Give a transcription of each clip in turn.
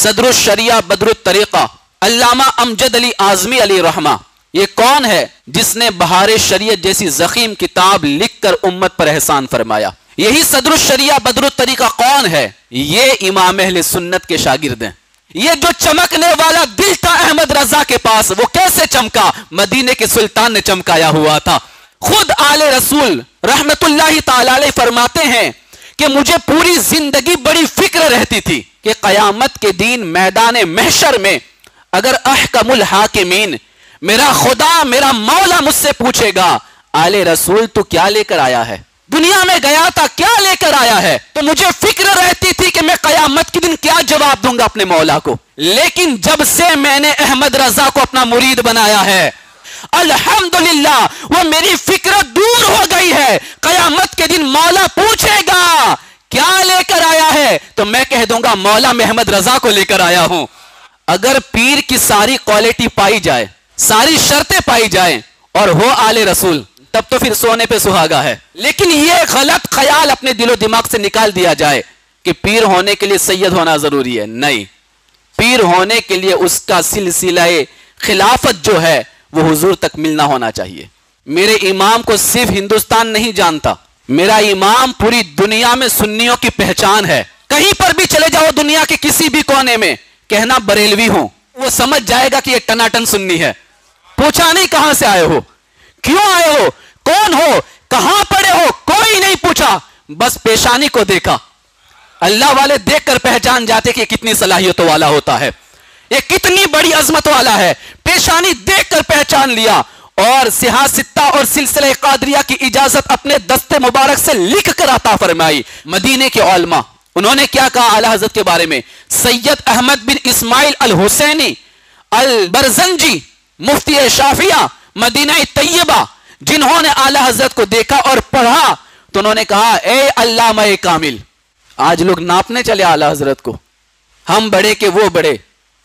صدر الشریعہ بدر الطریقہ علامہ امجد علی اعظمی علی رحمہ، یہ کون ہے جس نے بہار شریعت جیسی ضخیم کتاب لکھ کر امت پر احسان فرمایا؟ یہی صدر الشریعہ بدر الطریقہ کون ہے؟ یہ امام اہل سنت کے شاگرد ہیں۔ یہ جو چمکنے والا دل تھا احمد رضا کے پاس، وہ کیسے چمکا؟ مدینے کے سلطان نے چمکایا ہوا تھا۔ خود آل رسول رحمت اللہ تعالی علیہ فرماتے ہیں کہ مجھے پوری زندگی بڑی فکر رہتی تھی کہ قیامت کے دن میدان محشر میں اگر احکم الحاکمین میرا خدا میرا مولا مجھ سے پوچھے گا آل رسول تو کیا لے کر آیا ہے، دنیا میں گیا تھا کیا لے کر آیا ہے، تو مجھے فکر رہتی تھی کہ میں قیامت کے دن کیا جواب دوں گا اپنے مولا کو۔ لیکن جب سے میں نے احمد رضا کو اپنا مرید بنایا ہے، الحمدللہ وہ میری فکر دور ہو گئی ہے۔ قیامت کے دن مولا پوچھے گا کیا لے کر آیا ہے تو میں کہہ دوں گا مولا میں احمد رضا کو لے کر آیا ہوں۔ اگر پیر کی ساری کوالٹی پائی جائے، ساری شرطیں پائی جائیں اور ہو آل رسول، تب تو پھر سونے پہ سہاگا ہے۔ لیکن یہ غلط خیال اپنے دل و دماغ سے نکال دیا جائے کہ پیر ہونے کے لیے سید ہونا ضروری ہے، نہیں، پیر ہونے کے لیے اس کا سلسلہ خلافت جو ہے وہ حضور تک ملنا ہونا چاہیے۔ میرے امام کو صرف ہندوستان نہیں جانتا، میرا امام پوری دنیا میں سنیوں کی پہچان ہے۔ کہیں پر بھی چلے جاؤ دنیا کے کسی بھی کونے میں، کہنا بریلوی ہوں، وہ سمجھ جائے گا کہ یہ ٹناٹن سنی ہے۔ پوچھا نہیں کہاں سے آئے ہو، کیوں آئے ہو، کون ہو، کہاں پڑے ہو، کوئی نہیں پوچھا، بس پیشانی کو دیکھا۔ اللہ والے دیکھ کر پہچان جاتے کہ کتنی صلاحیتوں والا ہوتا ہے، یہ کتنی بڑی عظمت والا ہے۔ پیشانی دیکھ کر پہچان لیا اور سیاہ ستہ اور سلسلہ قادریہ کی اجازت اپنے دست مبارک سے لکھ کر عطا فرمائی۔ مدینے کے علماء انہوں نے کیا کہا اعلیٰ حضرت کے بارے میں؟ سید احمد بن اسماعیل الحسینی البرزنجی مفتی شافعیہ مدینہ طیبہ، جنہوں نے اعلیٰ حضرت کو دیکھا اور پڑھا تو انہوں نے کہا اے علامہ کامل۔ آج لوگ ناپنے چلے اعلیٰ حضرت کو، ہم بڑے کہ وہ بڑے،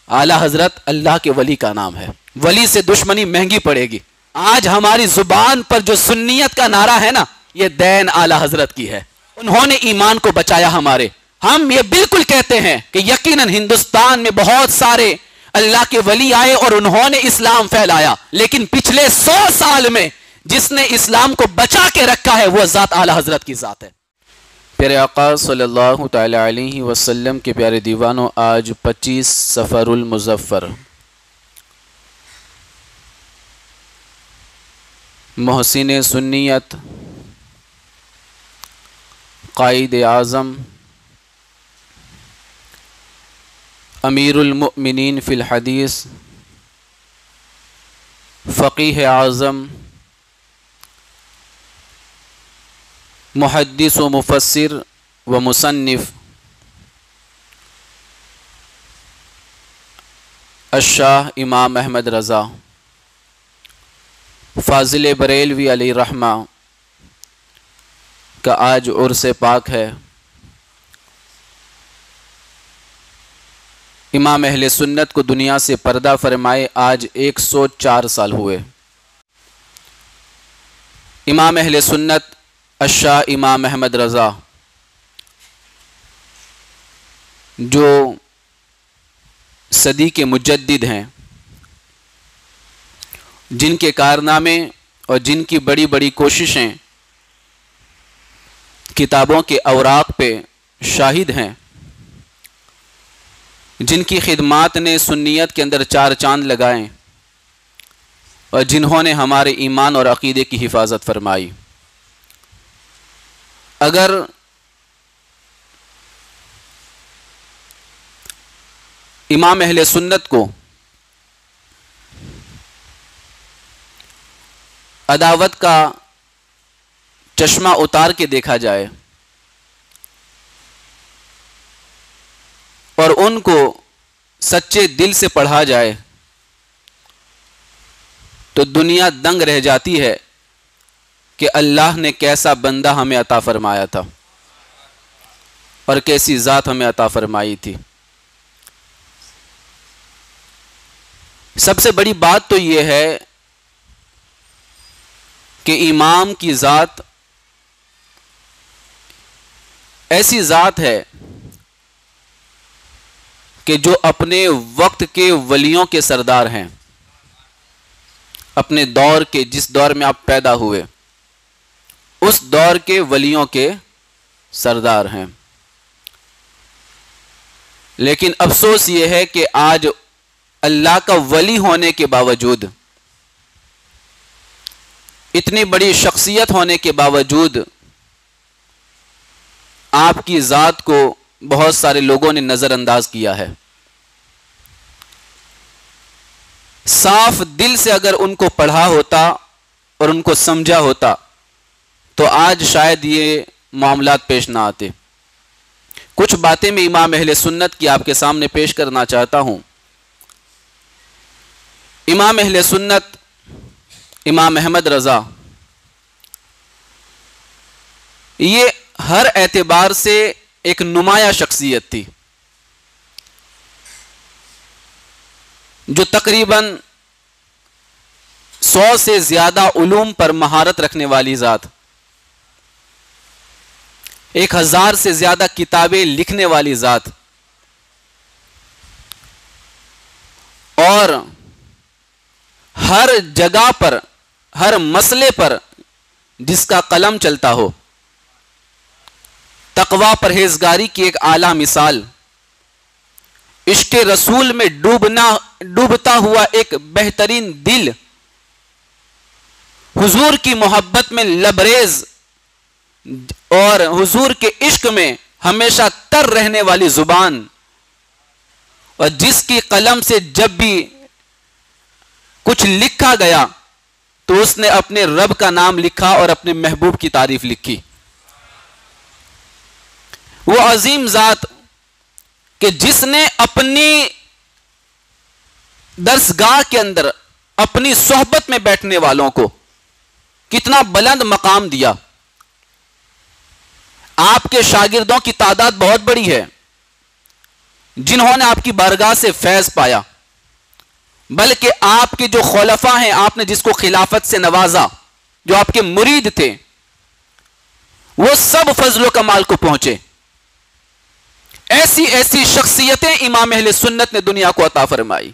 اعلیٰ حضرت اللہ کے ولی کا نام ہے، ولی سے دشمنی مہنگی پڑے گی۔ آج ہماری زبان پر جو سنیت کا نعرہ ہے نا، یہ دین اعلیٰ حضرت کی ہے، انہوں نے ایمان کو بچایا ہمارے۔ ہم یہ بالکل کہتے ہیں کہ یقیناً ہندوستان میں بہت سارے اللہ کے ولی آئے اور انہوں نے اسلام پھیلایا، لیکن پچھلے 100 سال میں جس نے اسلام کو بچا کے رکھا ہے وہ ذات اعلیٰ حضرت کی ذات ہے۔ پیارے آقا صلی اللہ تعالی علیہ وسلم کے پیارے دیوانوں، آج 25 صفر المظفر، محسن سنیت، قائد اعظم، امیر المؤمنین فی الحدیث، فقیہ اعظم، محدث و مفسر و مصنف الشاہ امام احمد رضا فاضل بریلوی علیہ رحمہ کا آج عرس پاک ہے۔ امام اہل سنت کو دنیا سے پردہ فرمائے آج 104 سال ہوئے۔ امام اہل سنت الشاہ امام احمد رضا جو صدی کے مجدد ہیں، جن کے کارنامے اور جن کی بڑی بڑی کوششیں کتابوں کے اوراق پہ شاہد ہیں، جن کی خدمات نے سنیت کے اندر 4 چاند لگائیں اور جنہوں نے ہمارے ایمان اور عقیدے کی حفاظت فرمائی۔ اگر امام اہل سنت کو عداوت کا چشمہ اتار کے دیکھا جائے اور ان کو سچے دل سے پڑھا جائے تو دنیا دنگ رہ جاتی ہے کہ اللہ نے کیسا بندہ ہمیں عطا فرمایا تھا اور کیسی ذات ہمیں عطا فرمائی تھی۔ سب سے بڑی بات تو یہ ہے کہ امام کی ذات ایسی ذات ہے، کہ جو اپنے وقت کے ولیوں کے سردار ہیں، اپنے دور کے، جس دور میں آپ پیدا ہوئے اس دور کے ولیوں کے سردار ہیں، لیکن افسوس یہ ہے کہ آج اللہ کا ولی ہونے کے باوجود، اتنی بڑی شخصیت ہونے کے باوجود آپ کی ذات کو بہت سارے لوگوں نے نظر انداز کیا ہے۔ صاف دل سے اگر ان کو پڑھا ہوتا اور ان کو سمجھا ہوتا تو آج شاید یہ معاملات پیش نہ آتے۔ کچھ باتیں میں امام اہل سنت کی آپ کے سامنے پیش کرنا چاہتا ہوں۔ امام اہل سنت امام احمد رضا یہ ہر اعتبار سے ایک نمایاں شخصیت تھی، جو تقریباً 100 سے زیادہ علوم پر مہارت رکھنے والی ذات، 1000 سے زیادہ کتابیں لکھنے والی ذات، اور ہر جگہ پر، ہر مسئلے پر جس کا قلم چلتا ہو، تقوی پرہیزگاری کی ایک اعلیٰ مثال، عشق رسول میں ڈوبتا ہوا ایک بہترین دل، حضور کی محبت میں لبریز اور حضور کے عشق میں ہمیشہ تر رہنے والی زبان، اور جس کی قلم سے جب بھی کچھ لکھا گیا تو اس نے اپنے رب کا نام لکھا اور اپنے محبوب کی تعریف لکھی۔ وہ عظیم ذات کہ جس نے اپنی درسگاہ کے اندر اپنی صحبت میں بیٹھنے والوں کو کتنا بلند مقام دیا۔ آپ کے شاگردوں کی تعداد بہت بڑی ہے جنہوں نے آپ کی بارگاہ سے فیض پایا، بلکہ آپ کے جو خلفاء ہیں، آپ نے جس کو خلافت سے نوازا، جو آپ کے مرید تھے، وہ سب فضل و کمال کو پہنچے۔ ایسی ایسی شخصیتیں امام اہل سنت نے دنیا کو عطا فرمائی۔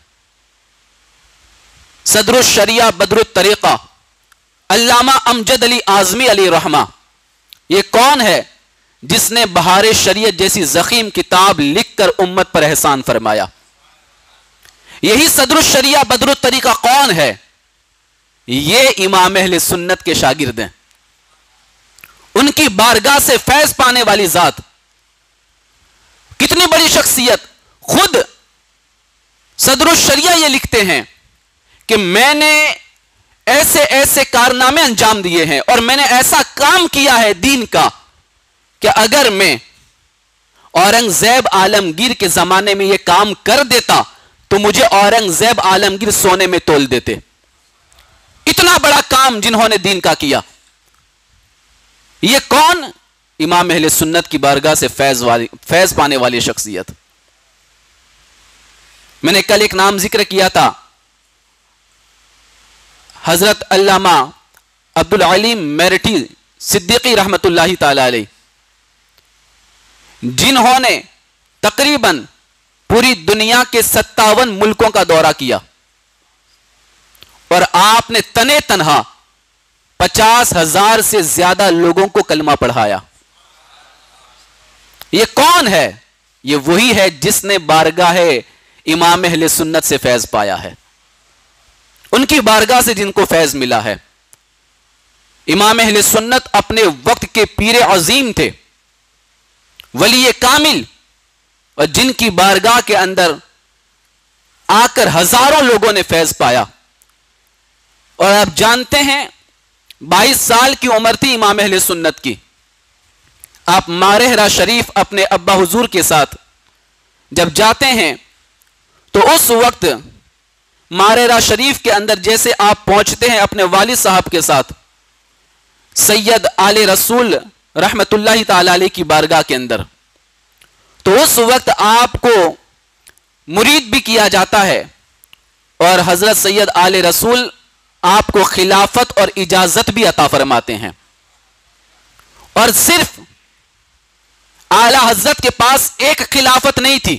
صدر الشریعہ بدر الطریقہ علامہ امجد علی اعظمی علیہ رحمہ، یہ کون ہے جس نے بہار شریعت جیسی ضخیم کتاب لکھ کر امت پر احسان فرمایا؟ یہی صدر الشریعہ بدر الطریقہ کون ہے؟ یہ امام اہل سنت کے شاگرد ہیں۔ ان کی بارگاہ سے فیض پانے والی ذات، کتنی بڑی شخصیت، خود صدر الشریعہ یہ لکھتے ہیں کہ میں نے ایسے ایسے کارنامے انجام دیے ہیں اور میں نے ایسا کام کیا ہے دین کا کہ اگر میں اورنگزیب عالمگیر کے زمانے میں یہ کام کر دیتا تو مجھے اورنگزیب عالمگیر سونے میں تول دیتے۔ اتنا بڑا کام جنہوں نے دین کا کیا۔ یہ کون؟ امام اہل سنت کی بارگاہ سے فیض پانے والی شخصیت۔ میں نے کل ایک نام ذکر کیا تھا، حضرت علامہ عبدالعلیم میرٹھی صدیقی رحمت اللہ تعالی علیہ، جنہوں نے تقریباً پوری دنیا کے 57 ملکوں کا دورہ کیا اور آپ نے تنے تنہا 50,000 سے زیادہ لوگوں کو کلمہ پڑھایا۔ یہ کون ہے؟ یہ وہی ہے جس نے بارگاہ امام اہل سنت سے فیض پایا ہے، ان کی بارگاہ سے جن کو فیض ملا ہے۔ امام اہل سنت اپنے وقت کے پیر عظیم تھے، ولی کامل، اور جن کی بارگاہ کے اندر آ کر ہزاروں لوگوں نے فیض پایا۔ اور آپ جانتے ہیں 22 سال کی عمر تھی امام اہل سنت کی۔ آپ مارہرہ شریف اپنے ابا حضور کے ساتھ جب جاتے ہیں تو اس وقت مارہرہ شریف کے اندر جیسے آپ پہنچتے ہیں اپنے والد صاحب کے ساتھ سید آل رسول رحمت اللہ تعالی علیہ کی بارگاہ کے اندر، تو اس وقت آپ کو مرید بھی کیا جاتا ہے اور حضرت سید آل رسول آپ کو خلافت اور اجازت بھی عطا فرماتے ہیں۔ اور صرف اعلی حضرت کے پاس ایک خلافت نہیں تھی،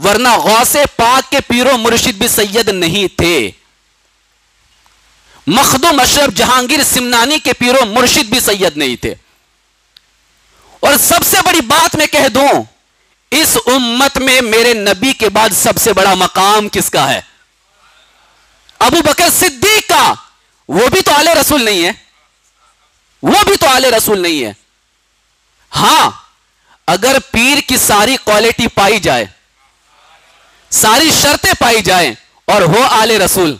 ورنہ غوث پاک کے پیر و مرشد بھی سید نہیں تھے. مخدوم اشرف جہانگیر سمنانی کے پیر و مرشد بھی سید نہیں تھے. اور سب سے بڑی بات میں کہہ دوں, اس امت میں میرے نبی کے بعد سب سے بڑا مقام کس کا ہے؟ ابو بکر صدیق کا. وہ بھی تو آل رسول نہیں ہے, وہ بھی تو آل رسول نہیں ہے. ہاں, اگر پیر کی ساری کوالٹی پائی جائے, ساری شرطیں پائی جائیں, اور ہو آل رسول,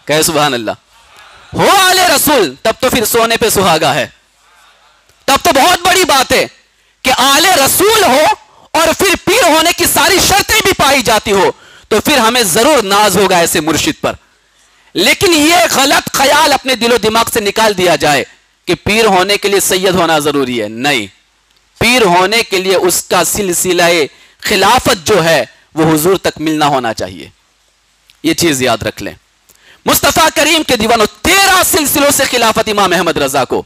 کہ سبحان اللہ, ہو آل رسول, تب تو پھر سونے پہ سہاگا ہے. تب تو بہت بڑی بات ہے کہ آل رسول ہو اور پھر پیر ہونے کی ساری شرطیں بھی پائی جاتی ہو, تو پھر ہمیں ضرور ناز ہوگا ایسے مرشد پر. لیکن یہ غلط خیال اپنے دل و دماغ سے نکال دیا جائے کہ پیر ہونے کے لیے سید ہونا ضروری ہے. نہیں, پیر ہونے کے لیے اس کا سلسلہ خلافت جو ہے وہ حضور تک ملنا ہونا چاہیے. یہ چیز یاد رکھ لیں. مصطفیٰ کریم کے دیوانوں 13 سلسلوں سے خلافت امام احمد رضا کو,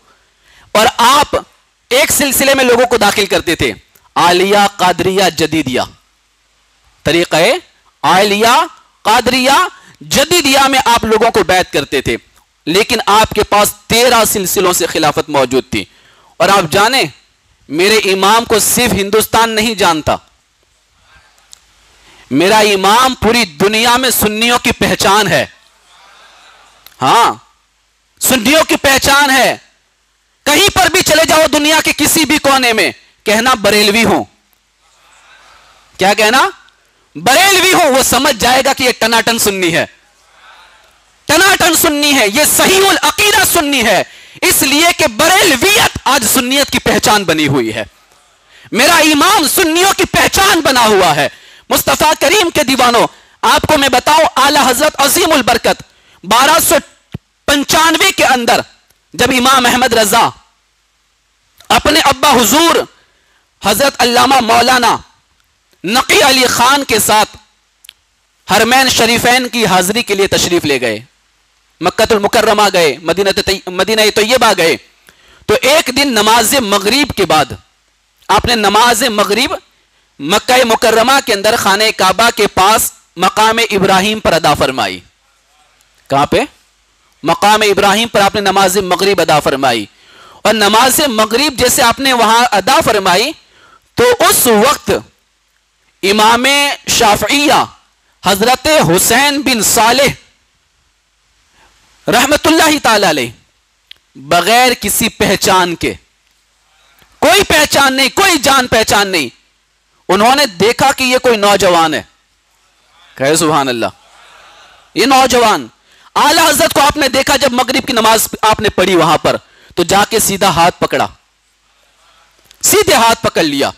اور آپ ایک سلسلے میں لوگوں کو داخل کرتے تھے, عالیہ قادریہ جدیدیہ. طریقہ عالیہ قادریہ جدیدیہ میں آپ لوگوں کو بیعت کرتے تھے, لیکن آپ کے پاس 13 سلسلوں سے خلافت موجود تھی. اور آپ جانیں, میرے امام کو صرف ہندوستان نہیں جانتا, میرا امام پوری دنیا میں سنیوں کی پہچان ہے. ہاں, سنیوں کی پہچان ہے. کہیں پر بھی چلے جاؤ دنیا کے کسی بھی کونے میں, کہنا بریلوی ہوں. کیا کہنا؟ بریلوی ہوں. وہ سمجھ جائے گا کہ یہ ٹناٹن سنی ہے, ٹناٹن سنی ہے, یہ صحیح العقیدہ سنی ہے. اس لیے کہ بریلویت آج سنیت کی پہچان بنی ہوئی ہے. میرا امام سنیوں کی پہچان بنا ہوا ہے. مصطفیٰ کریم کے دیوانوں, آپ کو میں بتاؤں, اعلی حضرت عظیم البرکت 1295 کے اندر جب امام احمد رضا اپنے ابا حضور حضرت علامہ مولانا نقی علی خان کے ساتھ حرمین شریفین کی حاضری کے لیے تشریف لے گئے, مکہ المکرمہ گئے, مدینہ طیبہ گئے, تو ایک دن نماز مغرب کے بعد آپ نے نماز مغرب مکہ مکرمہ کے اندر خانہ کعبہ کے پاس مقام ابراہیم پر ادا فرمائی. کہاں پہ؟ مقام ابراہیم پر آپ نے نماز مغرب ادا فرمائی. اور نماز مغرب جیسے آپ نے وہاں ادا فرمائی, تو اس وقت امام شافعیہ حضرت حسین بن صالح رحمت اللہ تعالی علیہ, بغیر کسی پہچان کے, کوئی پہچان نہیں, کوئی جان پہچان نہیں, انہوں نے دیکھا کہ یہ کوئی نوجوان ہے. کہے سبحان اللہ, یہ نوجوان. اعلی حضرت کو آپ نے دیکھا جب مغرب کی نماز آپ نے پڑھی وہاں پر, تو جا کے سیدھا ہاتھ پکڑا, سیدھے ہاتھ پکڑ لیا,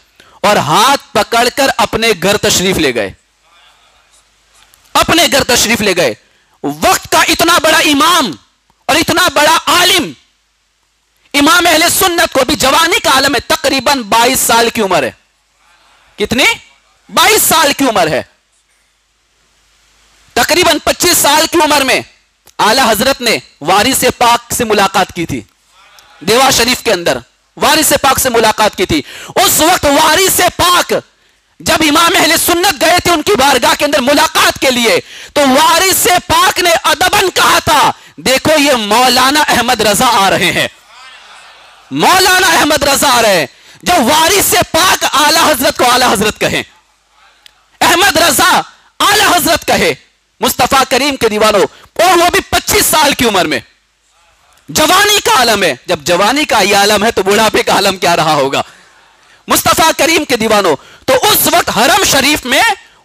اور ہاتھ پکڑ کر اپنے گھر تشریف لے گئے, اپنے گھر تشریف لے گئے. وقت کا اتنا بڑا امام اور اتنا بڑا عالم, امام اہل سنت کو بھی جوانی کا عالم ہے, تقریباً 22 سال کی عمر ہے. کتنی؟ 22 سال کی عمر ہے. تقریباً 25 سال کی عمر میں اعلی حضرت نے وارث پاک سے ملاقات کی تھی, دیوا شریف کے اندر وارث پاک سے ملاقات کی تھی. اس وقت وارث پاک جب امام اہل سنت گئے تھے ان کی بارگاہ کے اندر ملاقات کے لیے, تو وارث پاک نے ادباً کہا تھا, دیکھو یہ مولانا احمد رضا آ رہے ہیں, مولانا احمد رضا آ رہے ہیں. جب وارث پاک اعلی حضرت کو اعلی حضرت کہیں, احمد رضا اعلی حضرت کہے, مصطفیٰ کریم کے دیوانوں, اور وہ بھی 25 سال کی عمر میں, جوانی کا عالم ہے. جب جوانی کا یہ عالم ہے تو بڑھاپے کا عالم کیا رہا ہوگا. مصطفیٰ کریم کے دیوانوں, تو اس وقت حرم شریف میں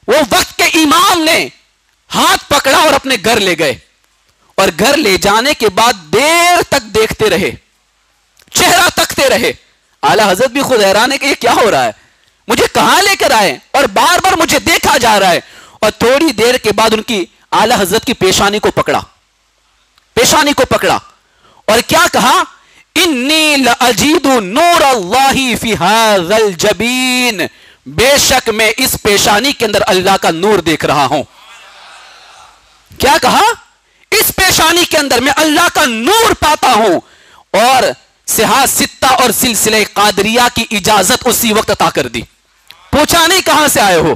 وہ وقت کے امام نے ہاتھ پکڑا اور اپنے گھر لے گئے, اور گھر لے جانے کے بعد دیر تک دیکھتے رہے, چہرہ تکتے رہے. اعلی حضرت بھی خود حیران ہے کہ یہ کیا ہو رہا ہے, مجھے کہاں لے کر آئے, اور بار بار مجھے دیکھا جا رہا ہے. اور تھوڑی دیر کے بعد ان کی اعلی حضرت کی پیشانی کو پکڑا, پیشانی کو پکڑا, اور کیا کہا, انی لاجد نور اللہ فی ھذا الجبین, بے شک میں اس پیشانی کے اندر اللہ کا نور دیکھ رہا ہوں. کیا کہا؟ اس پیشانی کے اندر میں اللہ کا نور پاتا ہوں. اور صحاح ستہ اور سلسلہ قادریہ کی اجازت اسی وقت عطا کر دی. پوچھا نہیں کہاں سے آئے ہو,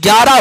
11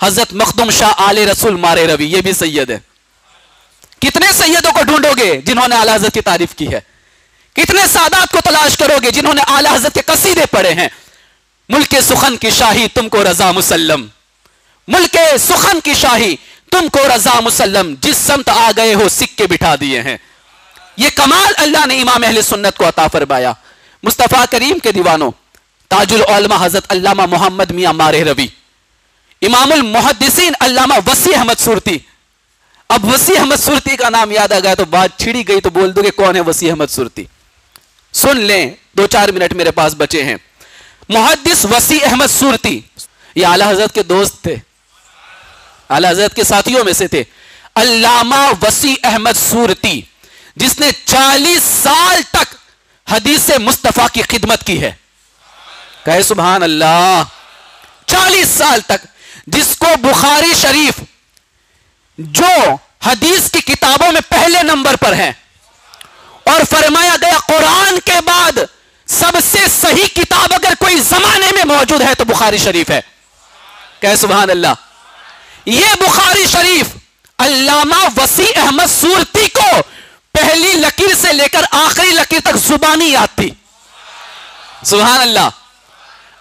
حضرت مخدوم شاہ آل رسول مارے روی، یہ بھی سید ہے۔ کتنے سیدوں کو ڈھونڈو گے جنہوں نے اعلی حضرت کی تعریف کی ہے؟ کتنے سادات کو تلاش کرو گے جنہوں نے اعلی حضرت کے قصیدے پڑھے ہیں؟ ملک سخن کی شاہی تم کو رضا مسلم، ملک سخن کی شاہی تم کو رضا مسلم، جس سمت آ گئے ہو سکے بٹھا دیے ہیں۔ یہ کمال اللہ نے امام اہل سنت کو عطا فرمایا۔ مصطفیٰ کریم کے دیوانوں، تاج العلماء حضرت علامہ محمد میاں مارے روی، امام المحدثین علامہ وسیع احمد صورتی۔ اب وسیع احمد صورتی کا نام یاد آ گیا تو بات چھڑی گئی تو بول دو کہ کون ہے وسیع احمد صورتی؟ سن لیں، 2-4 منٹ میرے پاس بچے ہیں۔ محدث وسیع احمد صورتی یہ اعلی حضرت کے دوست تھے، اعلی حضرت کے ساتھیوں میں سے تھے۔ علامہ وسیع احمد صورتی جس نے 40 سال تک حدیث مصطفیٰ کی خدمت کی ہے، کہے سبحان اللہ۔ 40 سال تک، جس کو بخاری شریف جو حدیث کی کتابوں میں پہلے نمبر پر ہے، اور فرمایا گیا قرآن کے بعد سب سے صحیح کتاب اگر کوئی زمانے میں موجود ہے تو بخاری شریف ہے، کہے سبحان اللہ۔ یہ بخاری شریف علامہ وسیع احمد صورتی کو پہلی لکیر سے لے کر آخری لکیر تک زبانی یاد تھی، سبحان اللہ۔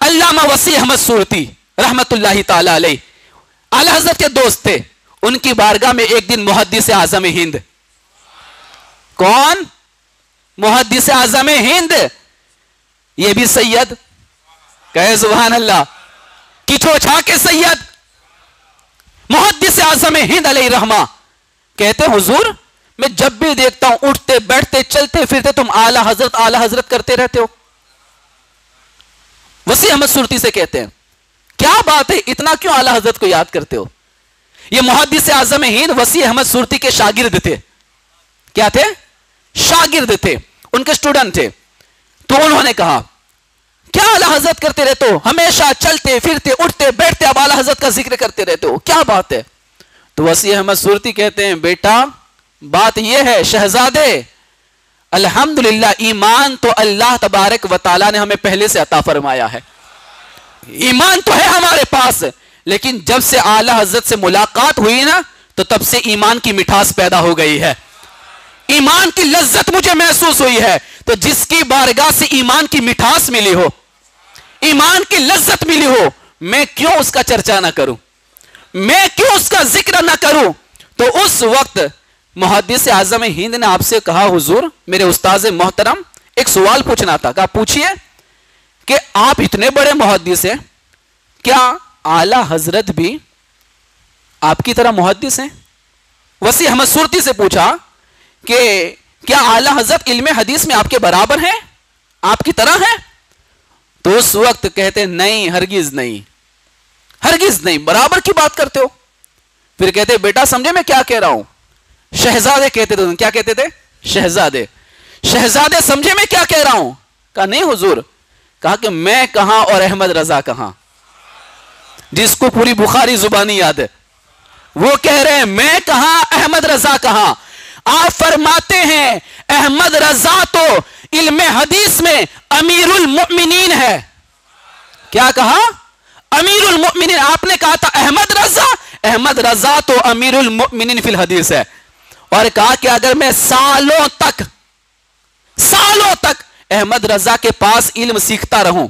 علامہ وسیع احمد صورتی رحمت اللہ تعالی علیہ اعلی حضرت کے دوست تھے۔ ان کی بارگاہ میں ایک دن محدث اعظم ہند، کون؟ محدث اعظم ہند، یہ بھی سید، کہے سبحان اللہ۔ کچھو چھا کے سید محدث اعظم ہند علیہ رحمہ کہتے حضور میں جب بھی دیکھتا ہوں اٹھتے بیٹھتے چلتے پھرتے تم اعلی حضرت کرتے رہتے ہو۔ وسیع احمد صورتی سے کہتے ہیں کیا بات ہے، اتنا کیوں اعلی حضرت کو یاد کرتے ہو؟ یہ محدث اعظم ہند وسیع احمد صورتی کے شاگرد تھے۔ کیا تھے؟ شاگرد تھے، ان کے اسٹوڈنٹ تھے۔ تو انہوں نے کہا کیا اعلی حضرت کرتے رہتے ہو، ہمیشہ چلتے پھرتے اٹھتے بیٹھتے اب اعلی حضرت کا ذکر کرتے رہتے ہو، کیا بات ہے؟ تو وسیع احمد صورتی کہتے ہیں بیٹا بات یہ ہے شہزادے، الحمدللہ ایمان تو اللہ تبارک و تعالیٰ نے ہمیں پہلے سے عطا فرمایا ہے، ایمان تو ہے ہمارے پاس، لیکن جب سے اعلی حضرت سے ملاقات ہوئی نا تو تب سے ایمان کی مٹھاس پیدا ہو گئی ہے، ایمان کی لذت مجھے محسوس ہوئی ہے۔ تو جس کی بارگاہ سے ایمان کی مٹھاس ملی ہو، ایمان کی لذت ملی ہو، میں کیوں اس کا چرچا نہ کروں، میں کیوں اس کا ذکر نہ کروں؟ تو اس وقت محدث اعظم ہند نے آپ سے کہا حضور میرے استاذ محترم ایک سوال پوچھنا تھا۔ کہا پوچھئے، کہ آپ اتنے بڑے محدث ہیں، کیا اعلی حضرت بھی آپ کی طرح محدث ہیں؟ وسیع احمد صورتی سے پوچھا کہ کیا اعلی حضرت علم حدیث میں آپ کے برابر ہیں، آپ کی طرح ہیں؟ تو اس وقت کہتے نہیں، ہرگز نہیں، ہرگز نہیں، برابر کی بات کرتے ہو۔ پھر کہتے بیٹا سمجھے میں کیا کہہ رہا ہوں؟ شہزادے کہتے تھے، کیا کہتے تھے؟ شہزادے، شہزادے سمجھے میں کیا کہہ رہا ہوں؟ کہا نہیں حضور۔ کہا کہ میں کہاں اور احمد رضا کہاں؟ جس کو پوری بخاری زبانی یاد ہے وہ کہہ رہے ہیں میں کہاں احمد رضا کہاں۔ آپ فرماتے ہیں احمد رضا تو علم حدیث میں امیر المؤمنین ہے۔ کیا کہا؟ امیر المؤمنین۔ آپ نے کہا تھا احمد رضا، احمد رضا تو امیر المؤمنین فی الحدیث ہے، اور کہا کہ اگر میں سالوں تک احمد رضا کے پاس علم سیکھتا رہوں،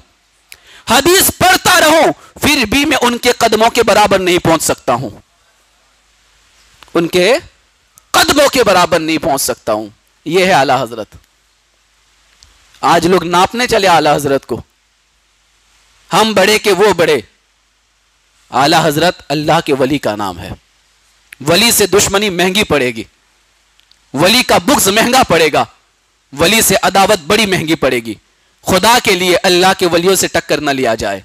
حدیث پڑھتا رہوں، پھر بھی میں ان کے قدموں کے برابر نہیں پہنچ سکتا ہوں، ان کے قدموں کے برابر نہیں پہنچ سکتا ہوں۔ یہ ہے اعلی حضرت۔ آج لوگ ناپنے چلے اعلی حضرت کو، ہم بڑے کہ وہ بڑے۔ اعلی حضرت اللہ کے ولی کا نام ہے، ولی سے دشمنی مہنگی پڑے گی، ولی کا بغض مہنگا پڑے گا، ولی سے عداوت بڑی مہنگی پڑے گی۔ خدا کے لیے اللہ کے ولیوں سے ٹکر نہ لیا جائے۔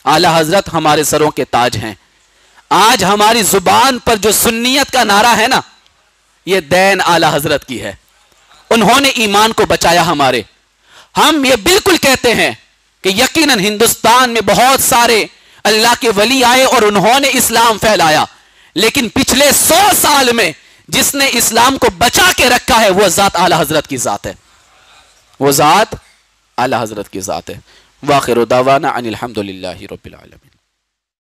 اعلی حضرت ہمارے سروں کے تاج ہیں۔ آج ہماری زبان پر جو سنیت کا نعرہ ہے نا، یہ دین اعلی حضرت کی ہے۔ انہوں نے ایمان کو بچایا ہمارے۔ ہم یہ بالکل کہتے ہیں کہ یقیناً ہندوستان میں بہت سارے اللہ کے ولی آئے اور انہوں نے اسلام پھیلایا، لیکن پچھلے 100 سال میں جس نے اسلام کو بچا کے رکھا ہے وہ ذات اعلی حضرت کی ذات ہے، وہ ذات اعلی حضرت کی ذات ہے۔ وآخر دعوانا ان الحمدللہ رب العالمین۔